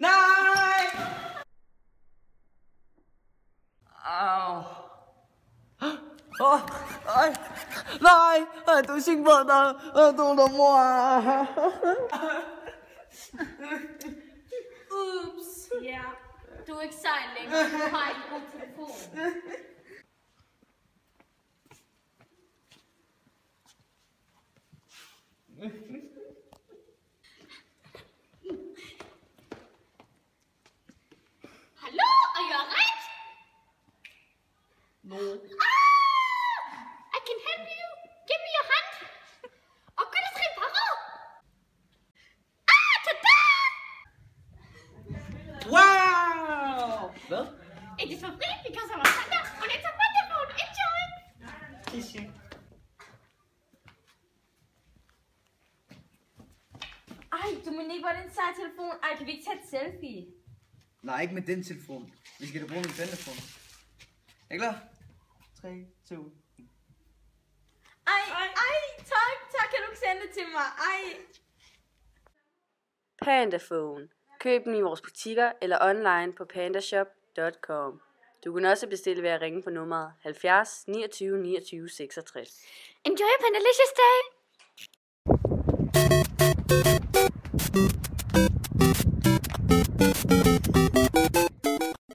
Nej! Au. Nej, du er sikker på dig. Du er mor. Ups. Ja, du er ikke sej længere. Du har en god telefon. Hallo, are you alright? No. I can help you. Give me your hand. Og kan du skrive parret? Tada! Wow! Hvad? It is for free because I'm a thunder and it's a wonderful. Enjoy! Tissue. Ej, Dominique, hvor er det en sej telefon. Ej, kan vi ikke tage et selfie? Nej, ikke med den telefon. Vi skal da bruge min telefon. Er I klar? 3, 2. Ej, tak, kan du ikke sende det til mig? Ej. Pandaphone. Køb den i vores butikker eller online på pandashop.com. Du kan også bestille ved at ringe på nummeret 70 29 29 66. Enjoy your Pandalicious day!